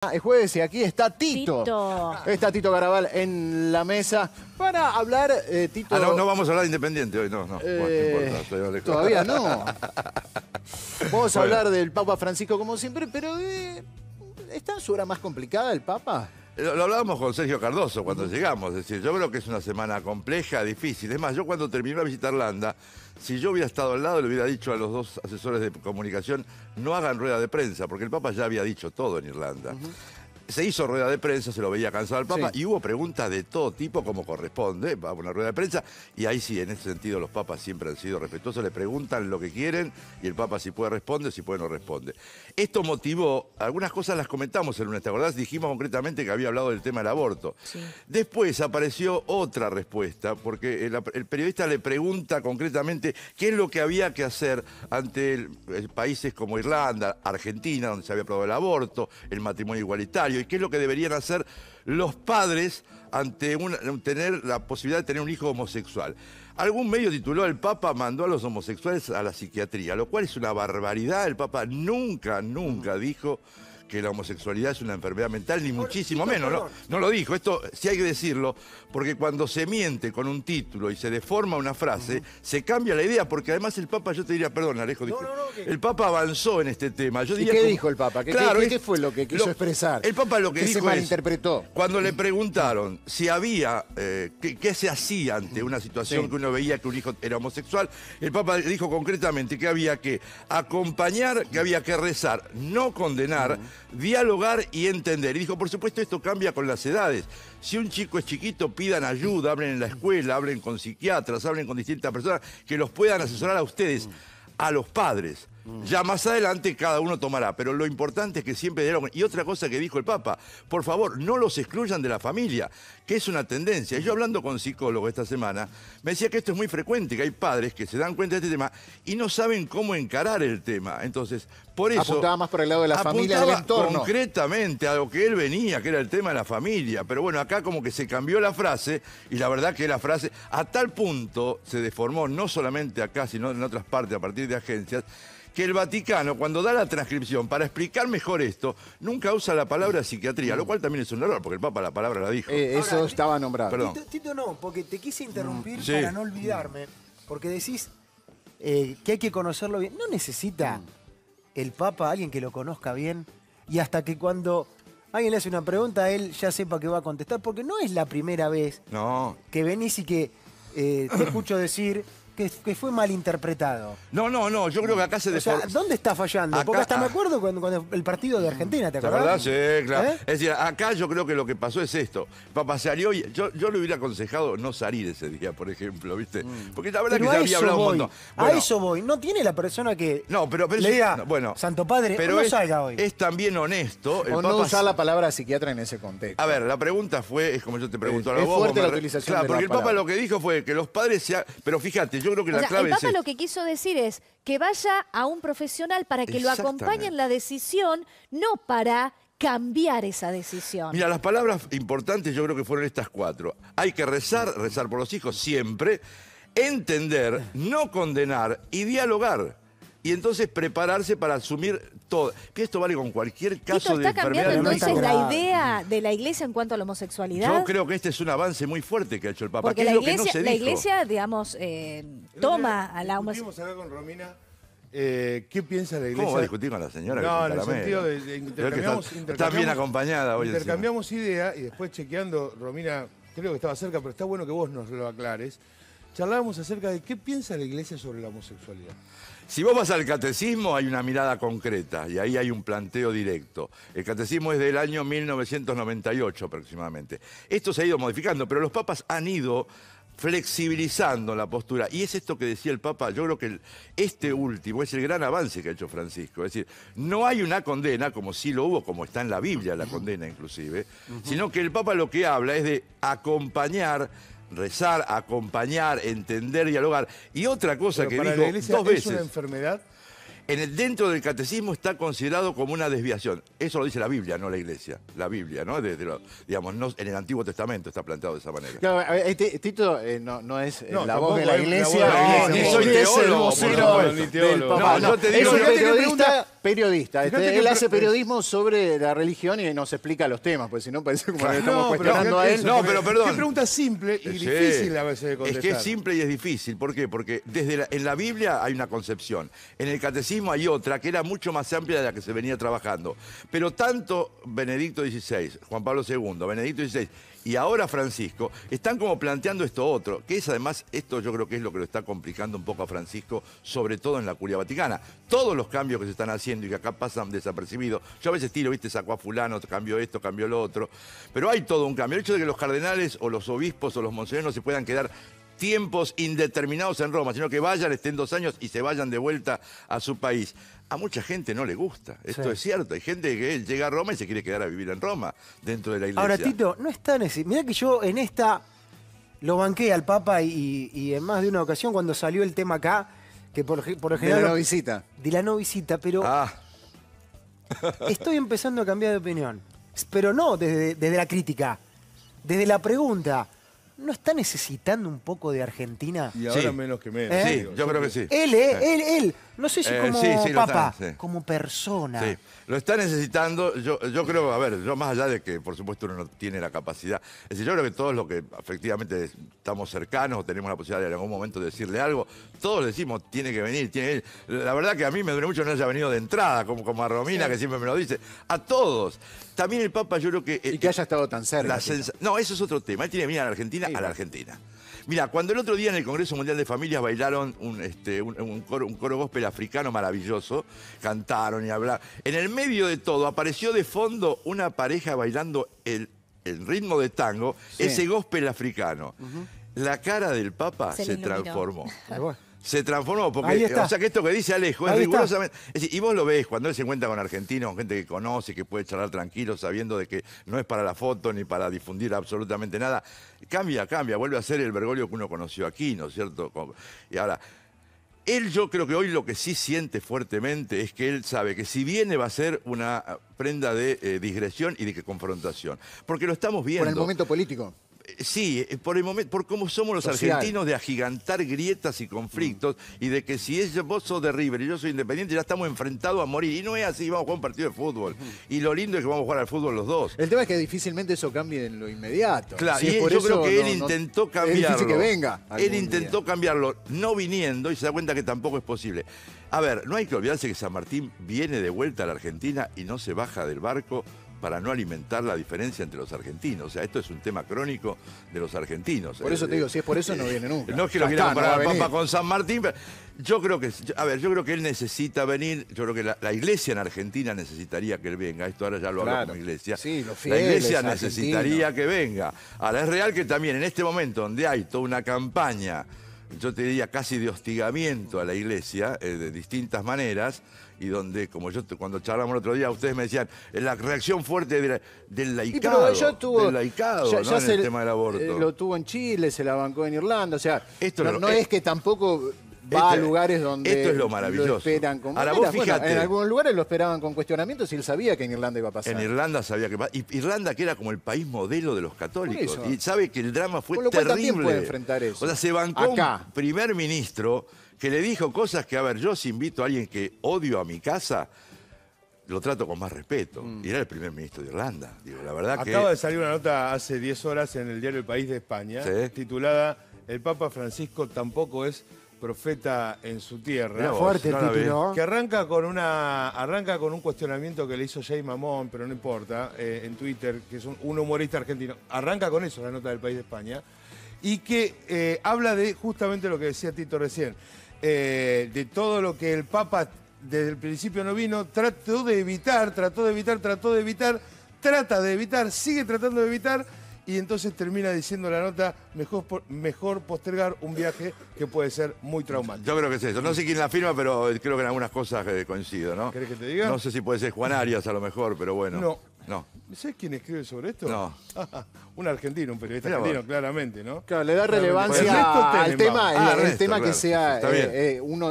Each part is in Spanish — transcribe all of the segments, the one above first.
Es jueves y aquí está Tito. Está Tito Garabal en la mesa para hablar, Tito... no vamos a hablar de Independiente hoy, no. Bueno, no importa, todavía no. Vamos a hablar del Papa Francisco como siempre, pero ¿está en su hora más complicada el Papa? Lo hablábamos con Sergio Cardoso cuando llegamos, es decir, yo creo que es una semana compleja, difícil. Es más, yo cuando terminé la visita a Irlanda, si yo hubiera estado al lado, le hubiera dicho a los dos asesores de comunicación, no hagan rueda de prensa, porque el Papa ya había dicho todo en Irlanda. Se hizo rueda de prensa, se lo veía cansado al Papa, y hubo preguntas de todo tipo, como corresponde, va a una rueda de prensa, y ahí sí, en ese sentido, los papas siempre han sido respetuosos, le preguntan lo que quieren, y el Papa si puede responde, si puede no responde. Esto motivó, algunas cosas las comentamos el lunes, ¿te acordás? Dijimos concretamente que había hablado del tema del aborto. Sí. Después apareció otra respuesta, porque el periodista le pregunta concretamente qué es lo que había que hacer ante países como Irlanda, Argentina, donde se había aprobado el aborto, el matrimonio igualitario, y qué es lo que deberían hacer los padres ante tener la posibilidad de tener un hijo homosexual. Algún medio tituló "El Papa mandó a los homosexuales a la psiquiatría", lo cual es una barbaridad. El Papa nunca dijo que la homosexualidad es una enfermedad mental, ni muchísimo menos. No lo dijo. Esto sí hay que decirlo, porque cuando se miente con un título y se deforma una frase, se cambia la idea, porque además el Papa, yo te diría, perdón, Alejo, el Papa avanzó en este tema. Yo diría, ¿y qué dijo el Papa? ¿Qué fue lo que quiso expresar? El Papa lo que dijo se malinterpretó. Cuando le preguntaron si había, qué se hacía ante una situación que uno veía que un hijo era homosexual, el Papa dijo concretamente que había que acompañar, que había que rezar, no condenar, dialogar y entender. Y dijo, por supuesto, esto cambia con las edades. Si un chico es chiquito, pidan ayuda, hablen en la escuela, hablen con psiquiatras, hablen con distintas personas que los puedan asesorar a ustedes, a los padres. Ya más adelante cada uno tomará, pero lo importante es que siempre dialoguen. Y otra cosa que dijo el Papa, por favor, no los excluyan de la familia, que es una tendencia. Y yo hablando con psicólogos esta semana, me decía que esto es muy frecuente, que hay padres que se dan cuenta de este tema y no saben cómo encarar el tema. Entonces, por eso... Apuntaba más por el lado de la familia, del entorno. Concretamente a lo que él venía, que era el tema de la familia. Pero bueno, acá como que se cambió la frase, y la verdad que la frase a tal punto se deformó, no solamente acá, sino en otras partes, a partir de agencias, que el Vaticano, cuando da la transcripción, para explicar mejor esto, nunca usa la palabra psiquiatría, lo cual también es un error, porque el Papa la palabra la dijo. Eso ahora, estaba nombrado. Tito, no, porque te quise interrumpir para no olvidarme, porque decís que hay que conocerlo bien. No necesita el Papa alguien que lo conozca bien y hasta que cuando alguien le hace una pregunta, él ya sepa que va a contestar, porque no es la primera vez que venís y que te escucho decir... Que fue malinterpretado. No, yo creo que acá se deformó. O sea, ¿dónde está fallando? Acá, porque hasta me acuerdo cuando el partido de Argentina, ¿te acordás? ¿De verdad? Sí, claro. Es decir, acá yo creo que lo que pasó es esto. Papá salió y yo le hubiera aconsejado no salir ese día, por ejemplo, ¿viste? Porque la verdad que se había hablado un montón. Bueno, a eso voy. No tiene la persona que le diga, Santo Padre, pero no salga hoy. Es también honesto. O no usar la palabra psiquiatra en ese contexto. A ver, la pregunta fue, es como yo te pregunto a vos. Es fuerte la utilización de la porque el Papa lo que dijo fue que los padres pero fíjate, yo creo que la clave es... Lo que quiso decir es que vaya a un profesional para que lo acompañe en la decisión, no para cambiar esa decisión. Mira, las palabras importantes yo creo que fueron estas 4. Hay que rezar por los hijos siempre, entender, no condenar y dialogar. Y entonces prepararse para asumir todo. Esto vale con cualquier caso de enfermedad. ¿Está cambiando entonces la idea de la Iglesia en cuanto a la homosexualidad? Yo creo que este es un avance muy fuerte que ha hecho el Papa. Porque la Iglesia, digamos, toma a la homosexualidad. Discutimos acá con Romina. ¿Qué piensa la Iglesia? ¿Cómo va a discutir con la señora? No, en el sentido de intercambiamos... Está bien acompañada hoy. Intercambiamos ideas y después chequeando, Romina, creo que estaba cerca, pero está bueno que vos nos lo aclares. Charlábamos acerca de qué piensa la Iglesia sobre la homosexualidad. Si vos vas al catecismo hay una mirada concreta y ahí hay un planteo directo. El catecismo es del año 1998 aproximadamente. Esto se ha ido modificando, pero los papas han ido flexibilizando la postura. Y es esto que decía el Papa, yo creo que este último es el gran avance que ha hecho Francisco. Es decir, no hay una condena, como sí lo hubo, como está en la Biblia la condena inclusive, sino que el Papa lo que habla es de acompañar, rezar, acompañar, entender, dialogar. Y otra cosa que dijo 2 veces. ¿Es una enfermedad? Dentro del catecismo está considerado como una desviación. Eso lo dice la Biblia, no la Iglesia. La Biblia, ¿no? Digamos, no, en el Antiguo Testamento está planteado de esa manera. Claro, a ver, Tito no es No, la voz de tampoco la es iglesia. la voz de la iglesia. ni Soy es el teólogo, vocero por supuesto. del Ni teólogo. Papa. No, yo te digo, es un fíjate que periodista. fíjate que Él hace periodismo sobre la religión y nos explica los temas, porque si no parece como que estamos No, cuestionando a él. No, pero perdón. Qué pregunta simple y Sí. difícil a veces de Es contestar. que es simple y es difícil. ¿Por qué? Porque en la Biblia hay una concepción. En el catecismo hay otra que era mucho más amplia de la que se venía trabajando. Pero tanto Benedicto XVI, Juan Pablo II, Benedicto XVI y ahora Francisco están como planteando esto otro, que es además, esto yo creo que es lo que lo está complicando un poco a Francisco, sobre todo en la Curia Vaticana. Todos los cambios que se están haciendo y que acá pasan desapercibidos. Yo a veces tiro, viste, sacó a fulano, cambió esto, cambió lo otro. Pero hay todo un cambio. El hecho de que los cardenales o los obispos o los monseñores no se puedan quedar tiempos indeterminados en Roma, sino que vayan, estén 2 años y se vayan de vuelta a su país. A mucha gente no le gusta, esto Sí. es cierto. Hay gente que llega a Roma y se quiere quedar a vivir en Roma, dentro de la iglesia. Ahora, Tito, no está necesario. Mirá que yo en esta lo banqué al Papa y en más de una ocasión cuando salió el tema acá, que por De general... la no visita. De la no visita, pero Ah, estoy empezando a cambiar de opinión. Pero no desde la crítica, desde la pregunta. ¿No está necesitando un poco de Argentina? Y ahora Sí. menos que menos. ¿Eh? sí, digo, yo creo que sí. Él. No sé si como Sí, lo Papa, están, sí. como persona. Sí, lo está necesitando. Yo creo, a ver, yo más allá de que por supuesto uno no tiene la capacidad, es decir, yo creo que todos los que efectivamente estamos cercanos o tenemos la posibilidad de en algún momento decirle algo, todos decimos, tiene que venir, tiene que venir. La verdad que a mí me duele mucho que no haya venido de entrada, como a Romina, que siempre me lo dice. A todos. También el Papa, yo creo que... Y que haya estado tan cerca. No, eso es otro tema. Él tiene que venir a la Argentina, Sí, a la bueno. Argentina. Mira, cuando el otro día en el Congreso Mundial de Familias bailaron un coro gospel africano maravilloso, cantaron y hablaron. En el medio de todo apareció de fondo una pareja bailando el ritmo de tango, Sí. ese gospel africano. La cara del Papa Se se le iluminó. transformó. Pero bueno. Se transformó Ahí porque, está. o sea que esto que dice Alejo es Ahí está. rigurosamente... Es decir, y vos lo ves cuando él se encuentra con argentinos, con gente que conoce, que puede charlar tranquilo, sabiendo de que no es para la foto ni para difundir absolutamente nada. Cambia, vuelve a ser el Bergoglio que uno conoció aquí, ¿no es cierto? Y ahora, él yo creo que hoy lo que sí siente fuertemente es que él sabe que si viene va a ser una prenda de digresión y de confrontación. Porque lo estamos viendo. Por el momento político. Sí, por el momento, por cómo somos los Social. argentinos de agigantar grietas y conflictos y de que si vos sos de River y yo soy Independiente ya estamos enfrentados a morir. Y no es así, vamos a jugar un partido de fútbol. Y lo lindo es que vamos a jugar al fútbol los dos. El tema es que difícilmente eso cambie en lo inmediato. Claro, Si y es por yo eso, creo que él no- intentó Es cambiarlo. difícil que venga. Él algún intentó día. cambiarlo no viniendo y se da cuenta que tampoco es posible. A ver, no hay que olvidarse que San Martín viene de vuelta a la Argentina y no se baja del barco para no alimentar la diferencia entre los argentinos. O sea, esto es un tema crónico de los argentinos. Por eso te digo, si es por eso no viene nunca. No es que Ya lo quiera está, no comparar va a al venir. Papa con San Martín, pero yo creo que, yo creo que él necesita venir, yo creo que la iglesia en Argentina necesitaría que él venga, esto ahora ya lo hablo Claro. como iglesia. Sí, los la fieles iglesia necesitaría argentinos. que venga. Ahora, es real que también en este momento donde hay toda una campaña, yo te diría casi de hostigamiento a la iglesia, de distintas maneras, y donde, como cuando charlamos el otro día, ustedes me decían, la reacción fuerte del laicado, pero ya tuvo, del laicado, ya ¿no? En se el tema del aborto. lo tuvo en Chile, se la bancó en Irlanda, o sea, Esto no, lo- no es que tampoco va a lugares donde esto es lo maravilloso. esperan con Ahora, banderas. vos fíjate. Bueno, en algunos lugares lo esperaban con cuestionamientos y él sabía que en Irlanda iba a pasar. En Irlanda sabía que... Y Irlanda que era como el país modelo de los católicos. Por eso. Y sabe que el drama fue Con lo cual terrible. también puede enfrentar eso. O sea, se bancó Acá. un primer ministro que le dijo cosas que, a ver, yo si invito a alguien que odio a mi casa, lo trato con más respeto. Y era el primer ministro de Irlanda. Digo, la verdad Acaba que... de salir una nota hace 10 horas en el diario El País de España, Sí. titulada El Papa Francisco tampoco es profeta en su tierra. Mirá vos, Fuerte el no la vi. título. Que arranca con un cuestionamiento que le hizo Jay Mamón, pero no importa, en Twitter, que es un humorista argentino. Arranca con eso la nota del País de España. Y que habla de justamente lo que decía Tito recién, de todo lo que el Papa desde el principio no vino, trató de evitar, sigue tratando de evitar, y entonces termina diciendo la nota, mejor postergar un viaje que puede ser muy traumático. Yo creo que es eso. No sé quién la firma, pero creo que en algunas cosas coincido, ¿no? ¿Querés que te diga? No sé si puede ser Juan Arias a lo mejor, pero bueno. No. No. ¿Sabes quién escribe sobre esto? No. Un argentino, un periodista Mirá vos. argentino, claramente, ¿no? Claro, le da Ernesto relevancia al tema, Tenenbaum. el Ernesto, tema que claro. sea, Está bien.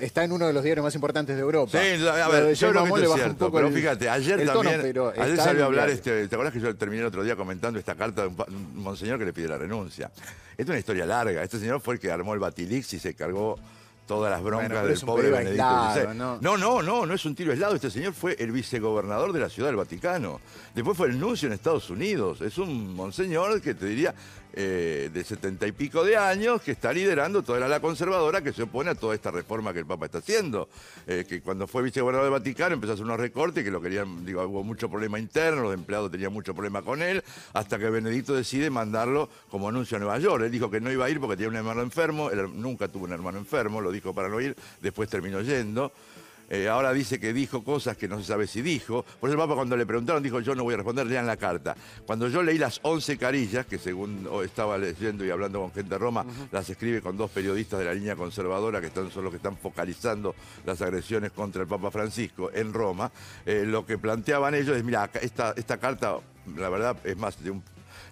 está en uno de los diarios más importantes de Europa. Sí, a Lo ver, de yo Jay creo que Mamón esto le es baja un cierto, poco pero el- fíjate, ayer el tono, también, pero ayer está salió en a hablar, el diario. ¿te acordás que yo terminé el otro día comentando esta carta de un monseñor que le pide la renuncia? Esta es una historia larga, este señor fue el que armó el Batilix y se cargó todas las broncas Bueno, pero del es un pobre pedido Benedicto aislado, XVI. No es un tiro aislado, este señor fue el vicegobernador de la Ciudad del Vaticano, después fue el nuncio en Estados Unidos, es un monseñor que te diría de 70 y pico de años que está liderando toda la ala conservadora que se opone a toda esta reforma que el Papa está haciendo, que cuando fue vicegobernador del Vaticano empezó a hacer unos recortes que lo querían, digo, hubo mucho problema interno, los empleados tenían mucho problema con él, hasta que Benedicto decide mandarlo como anuncio a Nueva York. Él dijo que no iba a ir porque tenía un hermano enfermo, él nunca tuvo un hermano enfermo, lo dijo para no ir, después terminó yendo. Ahora dice que dijo cosas que no se sabe si dijo. Por eso el Papa cuando le preguntaron dijo yo no voy a responder, lean la carta. Cuando yo leí las 11 carillas, que según estaba leyendo y hablando con gente de Roma, las escribe con 2 periodistas de la línea conservadora que son los que están focalizando las agresiones contra el Papa Francisco en Roma, lo que planteaban ellos es, mira, esta carta, la verdad, es más de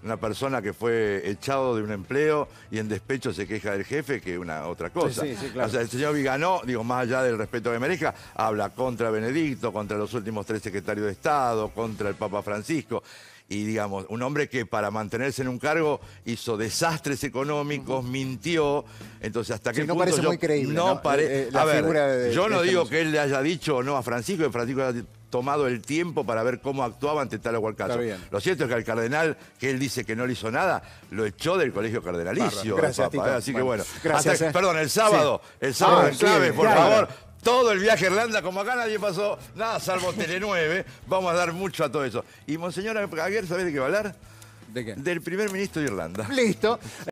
una persona que fue echado de un empleo y en despecho se queja del jefe que una otra cosa. Sí, claro. O sea, el señor Viganó, digo, más allá del respeto que merezca, habla contra Benedicto, contra los últimos 3 secretarios de Estado, contra el Papa Francisco. Y digamos, un hombre que para mantenerse en un cargo hizo desastres económicos, mintió. Entonces, hasta que Sí, no parece muy creíble, ¿no? La A ver, figura de yo no este digo monseñor. que él le haya dicho o no a Francisco, que Francisco haya tomado el tiempo para ver cómo actuaba ante tal o cual caso. Está bien. Lo cierto es que al cardenal, que él dice que no le hizo nada, lo echó del colegio cardenalicio. Bárbaro. Gracias, el Papa, Tito. Así que bueno. Gracias, Perdón, el sábado en clave, sí, por claro. favor. Todo el viaje a Irlanda, como acá nadie pasó nada salvo Tele9, vamos a dar mucho a todo eso. Y Monseñor Aguirre, ¿sabés de qué va a hablar? ¿De qué? Del primer ministro de Irlanda. Listo.